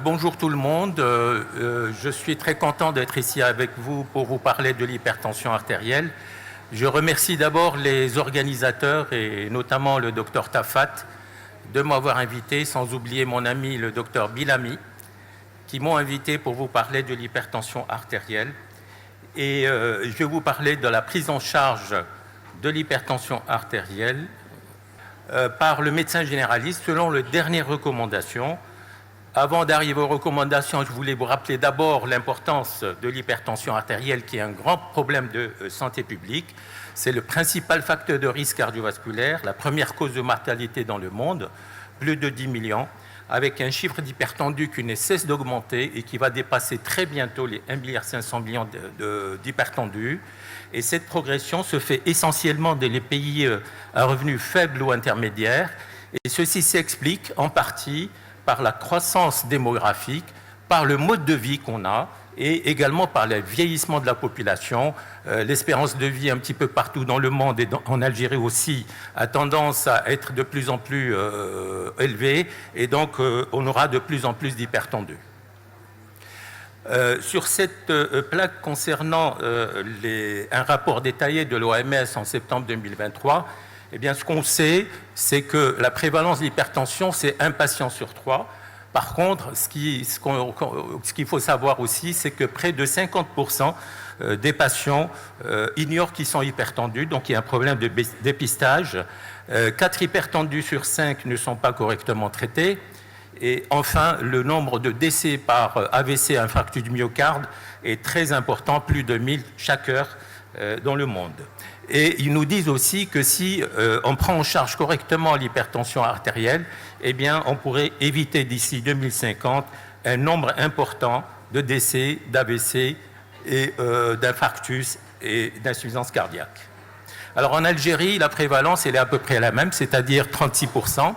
Bonjour tout le monde, je suis très content d'être ici avec vous pour vous parler de l'hypertension artérielle. Je remercie d'abord les organisateurs et notamment le docteur Tafat de m'avoir invité, sans oublier mon ami le docteur Bilami, qui m'ont invité pour vous parler de l'hypertension artérielle. Et je vais vous parler de la prise en charge de l'hypertension artérielle par le médecin généraliste selon les dernières recommandations. Avant d'arriver aux recommandations, je voulais vous rappeler d'abord l'importance de l'hypertension artérielle, qui est un grand problème de santé publique. C'est le principal facteur de risque cardiovasculaire, la première cause de mortalité dans le monde, plus de 10 millions, avec un chiffre d'hypertendus qui ne cesse d'augmenter et qui va dépasser très bientôt les 1,5 milliard d'hypertendus. Et cette progression se fait essentiellement dans les pays à revenus faibles ou intermédiaires. Et ceci s'explique en partie par la croissance démographique, par le mode de vie qu'on a et également par le vieillissement de la population. L'espérance de vie un petit peu partout dans le monde et en Algérie aussi a tendance à être de plus en plus élevée et donc on aura de plus en plus d'hypertendus. Sur cette plaque concernant un rapport détaillé de l'OMS en septembre 2023, eh bien, ce qu'on sait, c'est que la prévalence de l'hypertension, c'est un patient sur 3. Par contre, ce qu'il faut savoir aussi, c'est que près de 50% des patients ignorent qu'ils sont hypertendus, donc il y a un problème de dépistage. 4 hypertendus sur 5 ne sont pas correctement traités. Et enfin, le nombre de décès par AVC, infarctus du myocarde, est très important, plus de 1000 chaque heure dans le monde. Et ils nous disent aussi que si on prend en charge correctement l'hypertension artérielle, eh bien, on pourrait éviter d'ici 2050 un nombre important de décès, d'AVC et d'infarctus et d'insuffisance cardiaque. Alors en Algérie, la prévalence elle est à peu près la même, c'est-à-dire 36%.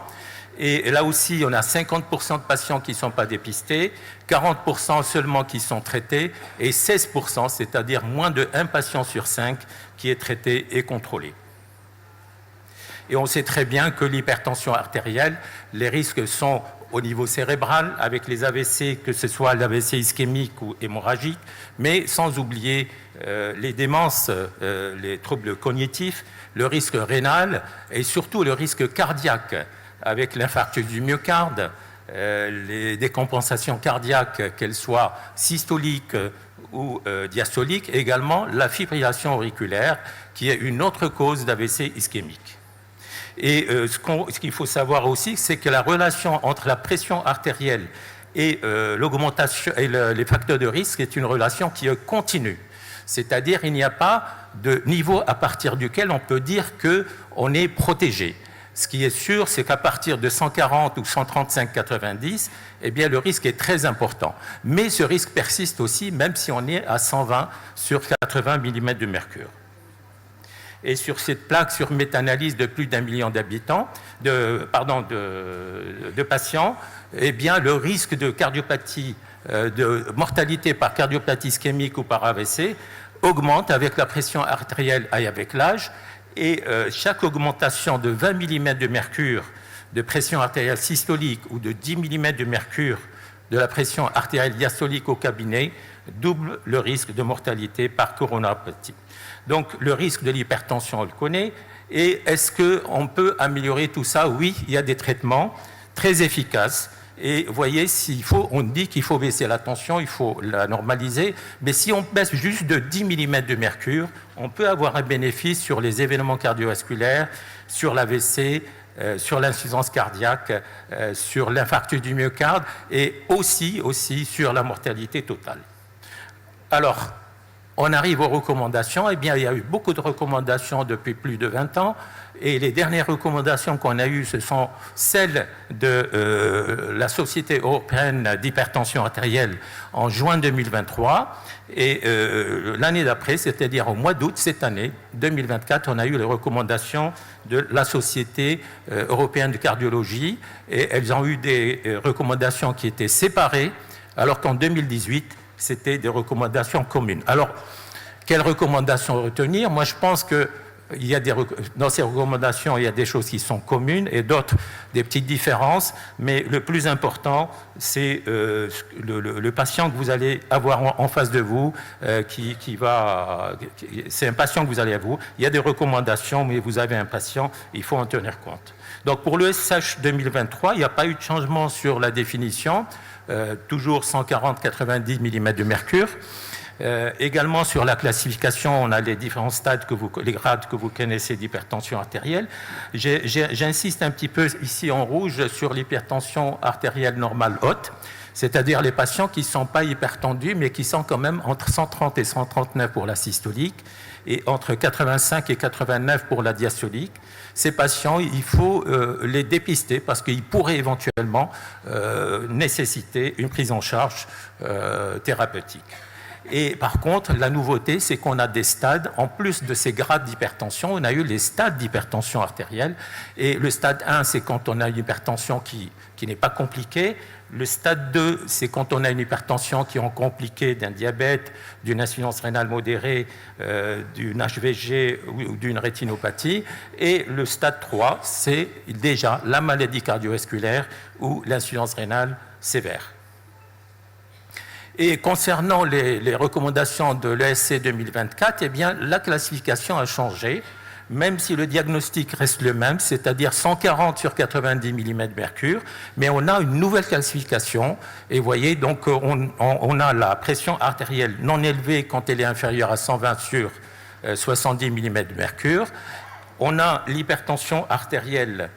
Et là aussi, on a 50% de patients qui ne sont pas dépistés, 40% seulement qui sont traités et 16%, c'est-à-dire moins de 1 patient sur 5 qui est traité et contrôlé. Et on sait très bien que l'hypertension artérielle, les risques sont au niveau cérébral avec les AVC, que ce soit l'AVC ischémique ou hémorragique, mais sans oublier les démences, les troubles cognitifs, le risque rénal et surtout le risque cardiaque, avec l'infarctus du myocarde, les décompensations cardiaques, qu'elles soient systoliques ou diastoliques, et également la fibrillation auriculaire, qui est une autre cause d'AVC ischémique. Et ce qu'il faut savoir aussi, c'est que la relation entre la pression artérielle et l'augmentation et les facteurs de risque est une relation qui est continue. C'est-à-dire qu'il n'y a pas de niveau à partir duquel on peut dire qu'on est protégé. Ce qui est sûr, c'est qu'à partir de 140 ou 135-90, eh bien, le risque est très important. Mais ce risque persiste aussi, même si on est à 120 sur 80 mm de mercure. Et sur cette plaque, sur méta-analyse de plus d'1 million d'habitants, de patients, eh bien, le risque de cardiopathie, de mortalité par cardiopathie ischémique ou par AVC augmente avec la pression artérielle et avec l'âge. Et chaque augmentation de 20 mm de mercure de pression artérielle systolique ou de 10 mm de mercure de la pression artérielle diastolique au cabinet double le risque de mortalité par coronaropathie. Donc le risque de l'hypertension, on le connaît. Et est-ce qu'on peut améliorer tout ça? Oui, il y a des traitements très efficaces. Et vous voyez, on dit qu'il faut baisser la tension, il faut la normaliser, mais si on baisse juste de 10 mm de mercure, on peut avoir un bénéfice sur les événements cardiovasculaires, sur l'AVC, sur l'insuffisance cardiaque, sur l'infarctus du myocarde et aussi sur la mortalité totale. Alors, on arrive aux recommandations. Eh bien, il y a eu beaucoup de recommandations depuis plus de 20 ans. Et les dernières recommandations qu'on a eues, ce sont celles de la Société européenne d'hypertension artérielle en juin 2023. Et l'année d'après, c'est-à-dire au mois d'août cette année, 2024, on a eu les recommandations de la Société européenne de cardiologie. Et elles ont eu des recommandations qui étaient séparées, alors qu'en 2018, c'était des recommandations communes. Alors, quelles recommandations retenir? Moi, je pense que dans ces recommandations, il y a des choses qui sont communes et d'autres, des petites différences, mais le plus important, c'est le patient que vous allez avoir en face de vous, c'est un patient que vous allez avoir. Il y a des recommandations, mais vous avez un patient, il faut en tenir compte. Donc pour le SH 2023, il n'y a pas eu de changement sur la définition, toujours 140-90 mm de mercure. Également sur la classification, on a les différents stades, les grades que vous connaissez d'hypertension artérielle. J'insiste un petit peu ici en rouge sur l'hypertension artérielle normale haute, c'est-à-dire les patients qui ne sont pas hypertendus, mais qui sont quand même entre 130 et 139 pour la systolique, et entre 85 et 89 pour la diastolique. Ces patients, il faut les dépister parce qu'ils pourraient éventuellement nécessiter une prise en charge thérapeutique. Et par contre, la nouveauté, c'est qu'on a des stades, en plus de ces grades d'hypertension, on a eu les stades d'hypertension artérielle. Et le stade 1, c'est quand on a une hypertension qui n'est pas compliquée. Le stade 2, c'est quand on a une hypertension qui est compliquée d'un diabète, d'une insuffisance rénale modérée, d'une HVG ou d'une rétinopathie. Et le stade 3, c'est déjà la maladie cardiovasculaire ou l'insuffisance rénale sévère. Et concernant les recommandations de l'ESC 2024, eh bien, la classification a changé, même si le diagnostic reste le même, c'est-à-dire 140 sur 90 mm de mercure, mais on a une nouvelle classification. Et vous voyez, donc, on a la pression artérielle non élevée quand elle est inférieure à 120 sur 70 mm de mercure. On a l'hypertension artérielle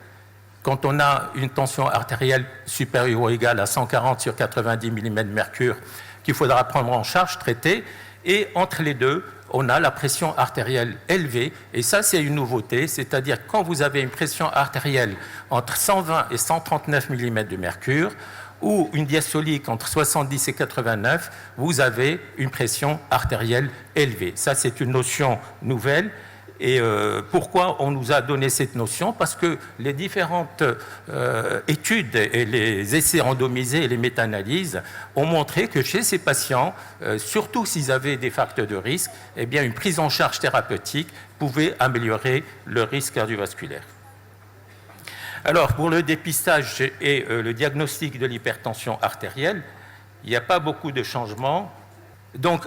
quand on a une tension artérielle supérieure ou égale à 140 sur 90 mm de mercure, qu'il faudra prendre en charge, traiter, et entre les deux, on a la pression artérielle élevée, et ça c'est une nouveauté, c'est-à-dire quand vous avez une pression artérielle entre 120 et 139 mm de mercure, ou une diastolique entre 70 et 89, vous avez une pression artérielle élevée. Ça c'est une notion nouvelle. Et pourquoi on nous a donné cette notion? Parce que les différentes études et les essais randomisés et les méta-analyses ont montré que chez ces patients, surtout s'ils avaient des facteurs de risque, eh bien, une prise en charge thérapeutique pouvait améliorer le risque cardiovasculaire. Alors, pour le dépistage et le diagnostic de l'hypertension artérielle, il n'y a pas beaucoup de changements. Donc,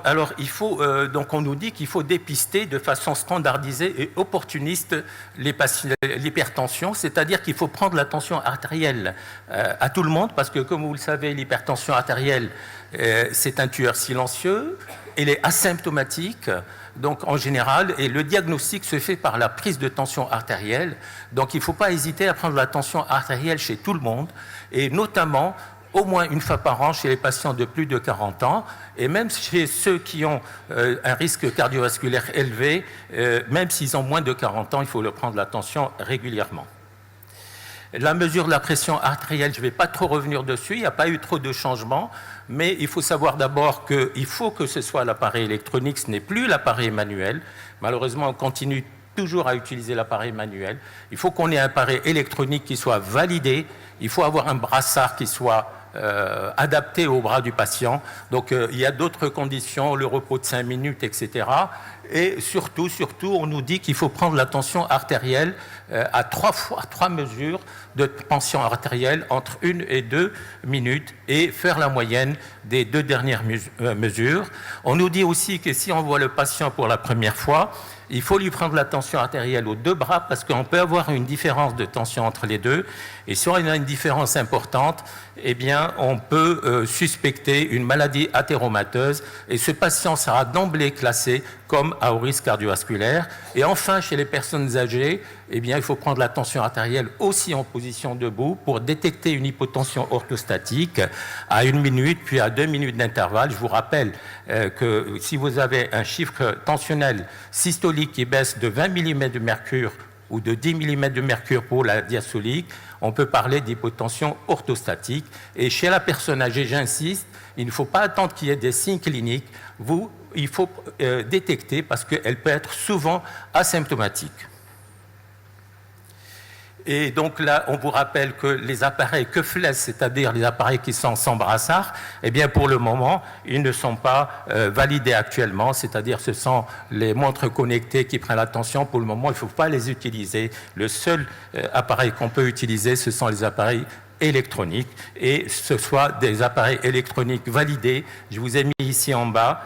on nous dit qu'il faut dépister de façon standardisée et opportuniste l'hypertension, c'est-à-dire qu'il faut prendre la tension artérielle à tout le monde, parce que, comme vous le savez, l'hypertension artérielle, c'est un tueur silencieux, elle est asymptomatique, donc en général, et le diagnostic se fait par la prise de tension artérielle. Donc, il ne faut pas hésiter à prendre la tension artérielle chez tout le monde, et notamment au moins une fois par an chez les patients de plus de 40 ans, et même chez ceux qui ont un risque cardiovasculaire élevé, même s'ils ont moins de 40 ans, il faut leur prendre l'attention régulièrement. La mesure de la pression artérielle, je ne vais pas trop revenir dessus, il n'y a pas eu trop de changements, mais il faut savoir d'abord qu'il faut que ce soit l'appareil électronique, ce n'est plus l'appareil manuel. Malheureusement, on continue toujours à utiliser l'appareil manuel. Il faut qu'on ait un appareil électronique qui soit validé, il faut avoir un brassard qui soit adapté au bras du patient. Donc il y a d'autres conditions, le repos de 5 minutes, etc. Et surtout, on nous dit qu'il faut prendre la tension artérielle à 3 mesures de tension artérielle entre 1 et 2 minutes et faire la moyenne des 2 dernières mesures. On nous dit aussi que si on voit le patient pour la première fois, il faut lui prendre la tension artérielle aux 2 bras parce qu'on peut avoir une différence de tension entre les deux. Et si on a une différence importante, eh bien, on peut suspecter une maladie athéromateuse et ce patient sera d'emblée classé comme à haut risque cardiovasculaire. Et enfin, chez les personnes âgées, eh bien, il faut prendre la tension artérielle aussi en position debout pour détecter une hypotension orthostatique à 1 minute puis à 2 minutes d'intervalle. Je vous rappelle que si vous avez un chiffre tensionnel systolique qui baisse de 20 mm de mercure ou de 10 mm de mercure pour la diastolique, on peut parler d'hypotension orthostatique. Et chez la personne âgée, j'insiste, il ne faut pas attendre qu'il y ait des signes cliniques. Il faut détecter parce qu'elle peut être souvent asymptomatique. Et donc là, on vous rappelle que les appareils Cuffless, c'est-à-dire les appareils qui sont sans brassard, eh bien pour le moment, ils ne sont pas validés actuellement, c'est-à-dire ce sont les montres connectées qui prennent la tension. Pour le moment, il ne faut pas les utiliser. Le seul appareil qu'on peut utiliser, ce sont les appareils électroniques, et ce soit des appareils électroniques validés. Je vous ai mis ici en bas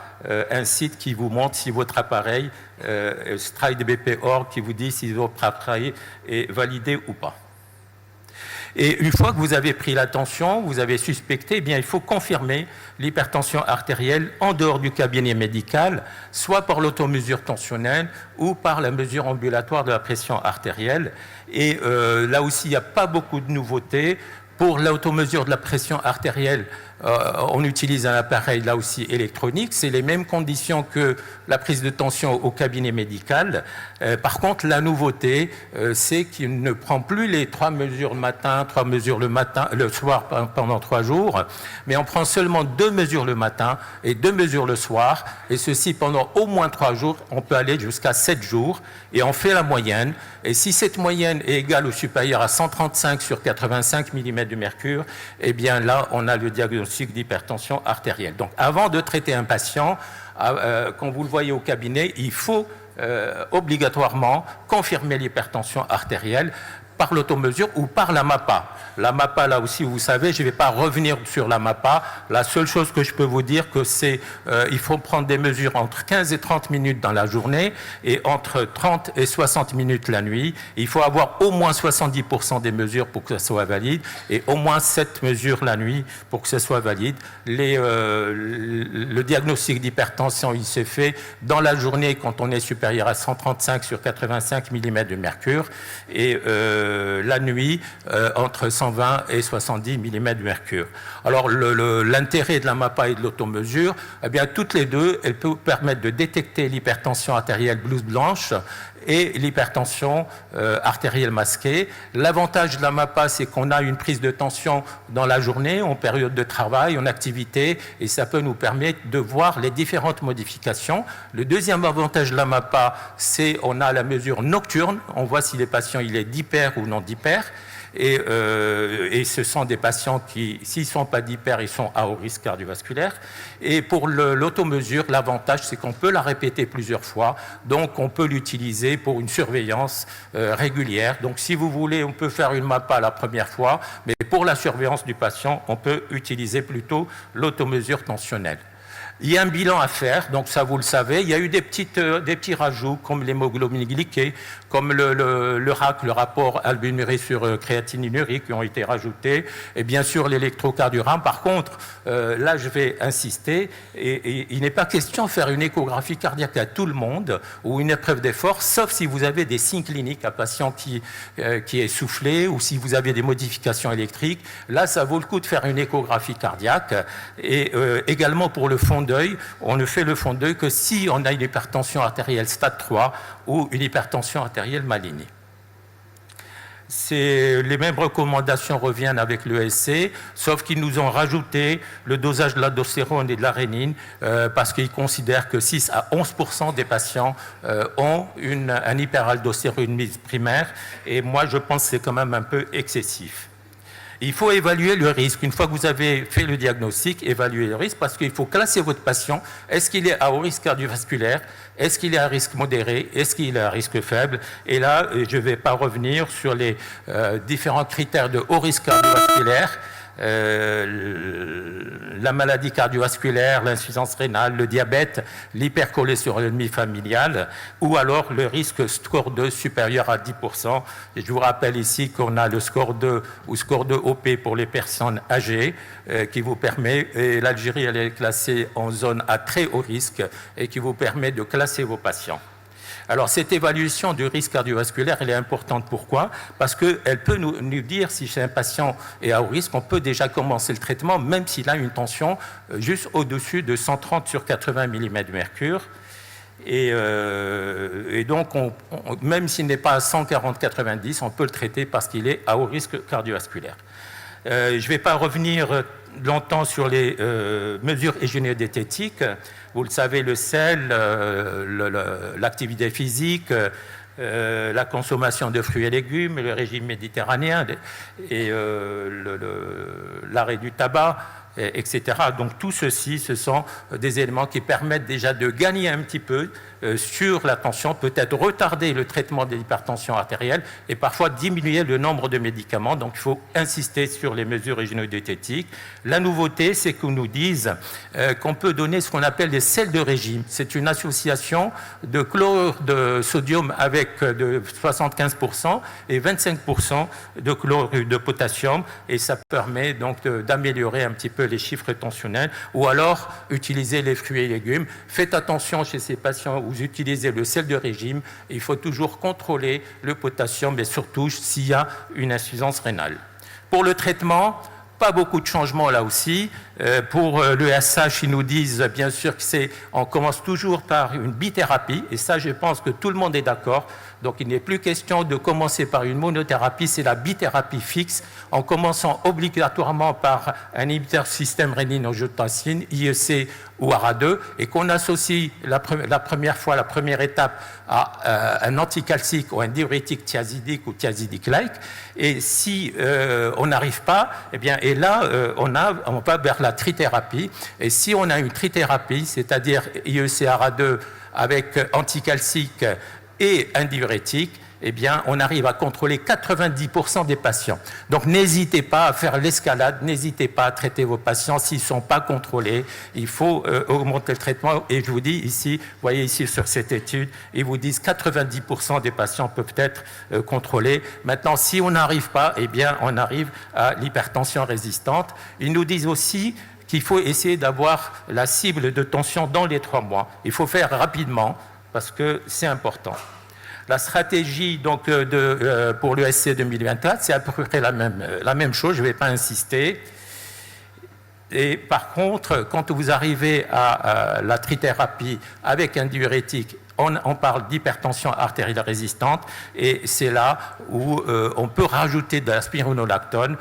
un site qui vous montre si votre appareil, StrideBP.org, qui vous dit si votre appareil est validé ou pas. Et une fois que vous avez pris la tension, vous avez suspecté, eh bien, il faut confirmer l'hypertension artérielle en dehors du cabinet médical, soit par l'automesure tensionnelle ou par la mesure ambulatoire de la pression artérielle. Et là aussi, il n'y a pas beaucoup de nouveautés. Pour l'automesure de la pression artérielle, on utilise un appareil là aussi électronique. C'est les mêmes conditions que la prise de tension au cabinet médical. Par contre, la nouveauté, c'est qu'il ne prend plus les 3 mesures le matin, 3 mesures le soir pendant 3 jours, mais on prend seulement 2 mesures le matin et 2 mesures le soir, et ceci pendant au moins 3 jours. On peut aller jusqu'à 7 jours, et on fait la moyenne. Et si cette moyenne est égale ou supérieure à 135 sur 85 mm de mercure, eh bien là, on a le diagnostic d'hypertension artérielle. Donc, avant de traiter un patient, quand vous le voyez au cabinet, il faut obligatoirement confirmer l'hypertension artérielle par l'automesure ou par la MAPA. La MAPA, là aussi, vous savez, je ne vais pas revenir sur la MAPA. La seule chose que je peux vous dire, que c'est il faut prendre des mesures entre 15 et 30 minutes dans la journée et entre 30 et 60 minutes la nuit. Il faut avoir au moins 70% des mesures pour que ça soit valide et au moins 7 mesures la nuit pour que ça soit valide. Le diagnostic d'hypertension, il se fait dans la journée quand on est supérieur à 135 sur 85 mm de mercure et la nuit entre 120 et 70 mm de mercure. Alors l'intérêt de la MAPA et de l'automesure, eh bien toutes les deux, elles peuvent permettre de détecter l'hypertension artérielle blouse blanche et l'hypertension artérielle masquée. L'avantage de la MAPA, c'est qu'on a une prise de tension dans la journée, en période de travail, en activité, et ça peut nous permettre de voir les différentes modifications. Le deuxième avantage de la MAPA, c'est qu'on a la mesure nocturne, on voit si le patient il est d'hyper ou non d'hyper. Et ce sont des patients qui, s'ils ne sont pas d'hyper, ils sont à haut risque cardiovasculaire. Et pour l'automesure, l'avantage, c'est qu'on peut la répéter plusieurs fois. Donc, on peut l'utiliser pour une surveillance régulière. Donc, si vous voulez, on peut faire une MAPA la première fois, mais pour la surveillance du patient, on peut utiliser plutôt l'automesure tensionnelle. Il y a un bilan à faire, donc ça vous le savez. Il y a eu des petits rajouts comme l'hémoglobine glyquée, comme le RAC, le rapport albuminurie sur créatininurique, qui ont été rajoutés, et bien sûr l'électrocardiogramme. Par contre, là je vais insister, et il n'est pas question de faire une échographie cardiaque à tout le monde ou une épreuve d'effort, sauf si vous avez des signes cliniques, un patient qui est soufflé ou si vous avez des modifications électriques. Là, ça vaut le coup de faire une échographie cardiaque. Et également pour le fond d'œil, on ne fait le fond d'œil que si on a une hypertension artérielle stade 3 ou une hypertension artérielle maligne. Les mêmes recommandations reviennent avec l'ESC, sauf qu'ils nous ont rajouté le dosage de l'aldostérone et de la rénine parce qu'ils considèrent que 6 à 11% des patients ont un hyperaldostéronisme primaire, et moi je pense que c'est quand même un peu excessif. Il faut évaluer le risque. Une fois que vous avez fait le diagnostic, évaluer le risque, parce qu'il faut classer votre patient. Est-ce qu'il est à haut risque cardiovasculaire? Est-ce qu'il est à risque modéré? Est-ce qu'il est à risque faible? Et là, je ne vais pas revenir sur les différents critères de haut risque cardiovasculaire. La maladie cardiovasculaire, l'insuffisance rénale, le diabète, l'hypercholestérolémie familiale, ou alors le risque score 2 supérieur à 10%. Et je vous rappelle ici qu'on a le score 2 ou score 2 OP pour les personnes âgées qui vous permet, et l'Algérie elle est classée en zone à très haut risque et qui vous permet de classer vos patients. Alors, cette évaluation du risque cardiovasculaire, elle est importante. Pourquoi? Parce qu'elle peut nous dire si chez un patient est à haut risque, on peut déjà commencer le traitement, même s'il a une tension juste au-dessus de 130 sur 80 mm de mercure. Et donc, même s'il n'est pas à 140-90, on peut le traiter parce qu'il est à haut risque cardiovasculaire. Je ne vais pas revenir longtemps sur les mesures hygiéno-diététiques. Vous le savez, le sel, l'activité physique, la consommation de fruits et légumes, le régime méditerranéen et l'arrêt du tabac, etc. Donc tout ceci, ce sont des éléments qui permettent déjà de gagner un petit peu sur la tension, peut-être retarder le traitement de l'hypertension artérielle et parfois diminuer le nombre de médicaments. Donc il faut insister sur les mesures régionodiététiques. La nouveauté, c'est qu'on nous dise qu'on peut donner ce qu'on appelle des sels de régime. C'est une association de chlorure de sodium avec de 75% et 25% de chlorure de potassium, et ça permet donc d'améliorer un petit peu les chiffres tensionnels, ou alors utiliser les fruits et légumes. Faites attention chez ces patients où vous utilisez le sel de régime, il faut toujours contrôler le potassium, mais surtout s'il y a une insuffisance rénale. Pour le traitement, pas beaucoup de changements là aussi. Pour l'ESH, ils nous disent bien sûr on commence toujours par une bithérapie, et ça je pense que tout le monde est d'accord. Donc il n'est plus question de commencer par une monothérapie, c'est la bithérapie fixe, en commençant obligatoirement par un inhibiteur système rénine-angiotensine, IEC ou ARA2, et qu'on associe la première étape à un anticalcique ou un diurétique thiazidique ou thiazidique-like. Et si on n'arrive pas, eh bien, et là, on va vers la trithérapie. Et si on a une trithérapie, c'est-à-dire IEC ARA2 avec anticalcique et un diurétique, eh bien, on arrive à contrôler 90% des patients. Donc, n'hésitez pas à faire l'escalade, n'hésitez pas à traiter vos patients s'ils ne sont pas contrôlés. Il faut augmenter le traitement. Et je vous dis ici, vous voyez ici sur cette étude, ils vous disent 90% des patients peuvent être contrôlés. Maintenant, si on n'arrive pas, eh bien, on arrive à l'hypertension résistante. Ils nous disent aussi qu'il faut essayer d'avoir la cible de tension dans les 3 mois. Il faut faire rapidement, parce que c'est important. La stratégie donc, pour l'ESC 2024, c'est à peu près la même chose, je ne vais pas insister. Et par contre, quand vous arrivez à la trithérapie avec un diurétique, on parle d'hypertension artérielle résistante, et c'est là où on peut rajouter de la spironolactone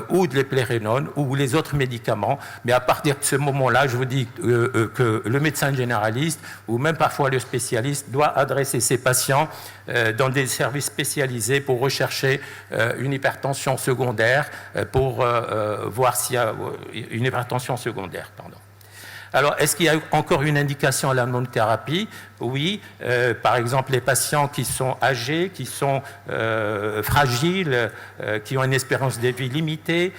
ou de l'éplérénone ou les autres médicaments. Mais à partir de ce moment-là, je vous dis que le médecin généraliste ou même parfois le spécialiste doit adresser ces patients dans des services spécialisés pour rechercher une hypertension secondaire, pour voir s'il y a une hypertension secondaire. Pardon. Alors, est-ce qu'il y a encore une indication à la monothérapie? Oui, par exemple, les patients qui sont âgés, qui sont fragiles, qui ont une espérance de vie limitée,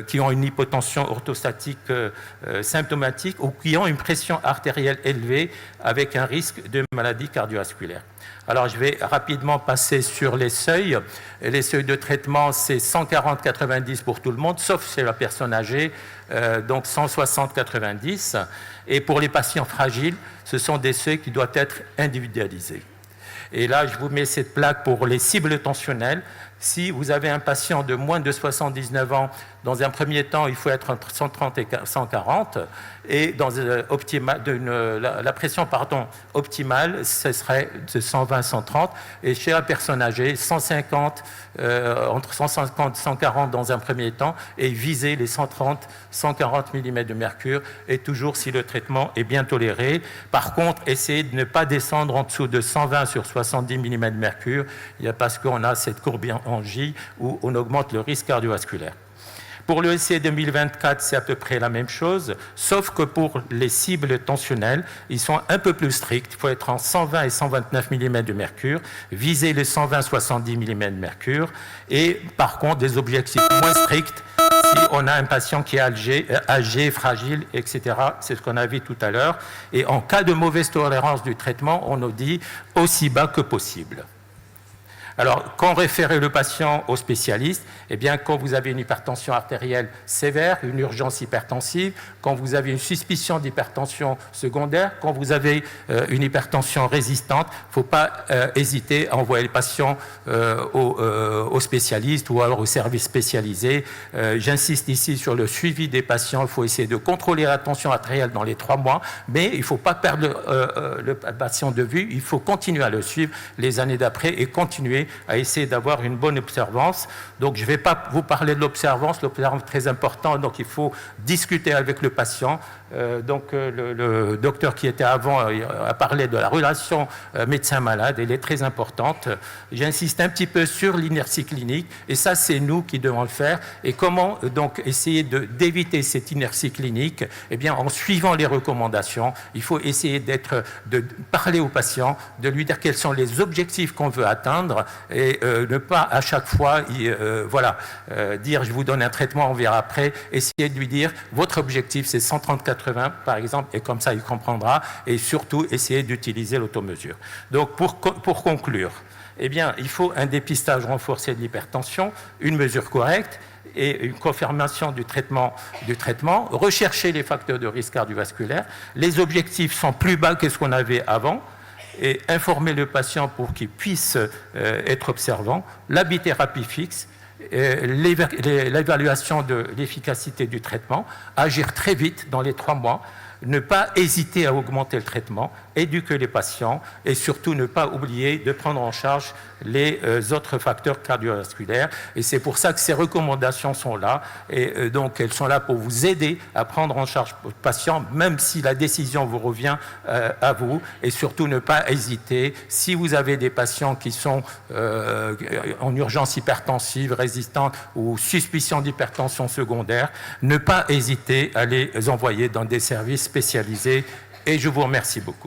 qui ont une hypotension orthostatique symptomatique ou qui ont une pression artérielle élevée avec un risque de maladie cardiovasculaire. Alors, je vais rapidement passer sur les seuils. Les seuils de traitement, c'est 140-90 pour tout le monde, sauf chez la personne âgée, donc 160-90. Et pour les patients fragiles, ce sont des seuils qui doivent être individualisés. Et là, je vous mets cette plaque pour les cibles tensionnelles. Si vous avez un patient de moins de 79 ans, dans un premier temps, il faut être entre 130 et 140. Et dans la pression optimale, ce serait de 20-130. Et chez la personne âgée, 150, entre 150 et 140 dans un premier temps, et viser les 130-140 mm de mercure, et toujours si le traitement est bien toléré. Par contre, essayez de ne pas descendre en dessous de 120 sur 70 mm de mercure, parce qu'on a cette courbe en J où on augmente le risque cardiovasculaire. Pour le ESC 2024, c'est à peu près la même chose, sauf que pour les cibles tensionnelles, ils sont un peu plus stricts. Il faut être en 120 et 129 mm de mercure, viser les 120-70 mm de mercure, et par contre, des objectifs moins stricts si on a un patient qui est âgé, fragile, etc. C'est ce qu'on a vu tout à l'heure. Et en cas de mauvaise tolérance du traitement, on nous dit aussi bas que possible. Alors, quand référer le patient au spécialiste, eh bien, quand vous avez une hypertension artérielle sévère, une urgence hypertensive, quand vous avez une suspicion d'hypertension secondaire, quand vous avez une hypertension résistante, il ne faut pas hésiter à envoyer le patient au spécialiste ou alors au service spécialisé. J'insiste ici sur le suivi des patients. Il faut essayer de contrôler la tension artérielle dans les 3 mois, mais il ne faut pas perdre le patient de vue. Il faut continuer à le suivre les années d'après et continuer continuer à essayer d'avoir une bonne observance. Donc je ne vais pas vous parler de l'observance est très important, donc il faut discuter avec le patient. Le docteur qui était avant a parlé de la relation médecin-malade, elle est très importante. J'insiste un petit peu sur l'inertie clinique, et ça c'est nous qui devons le faire. Et comment donc essayer d'éviter cette inertie clinique? Eh bien, en suivant les recommandations, il faut essayer de parler au patient, de lui dire quels sont les objectifs qu'on veut atteindre, et ne pas à chaque fois dire je vous donne un traitement, on verra après. Essayer de lui dire votre objectif c'est 130/80 par exemple, et comme ça il comprendra, et surtout essayer d'utiliser l'automesure. Donc pour conclure, eh bien, il faut un dépistage renforcé de l'hypertension, une mesure correcte et une confirmation du traitement, rechercher les facteurs de risque cardiovasculaire. Les objectifs sont plus bas que ce qu'on avait avant, et informer le patient pour qu'il puisse être observant, la bithérapie fixe, l'évaluation de l'efficacité du traitement, agir très vite dans les 3 mois, ne pas hésiter à augmenter le traitement, éduquer les patients et surtout ne pas oublier de prendre en charge les autres facteurs cardiovasculaires. Et c'est pour ça que ces recommandations sont là, et donc elles sont là pour vous aider à prendre en charge votre patient, même si la décision vous revient à vous, et surtout ne pas hésiter. Si vous avez des patients qui sont en urgence hypertensive, résistante ou suspicion d'hypertension secondaire, ne pas hésiter à les envoyer dans des services spécialisés, et je vous remercie beaucoup.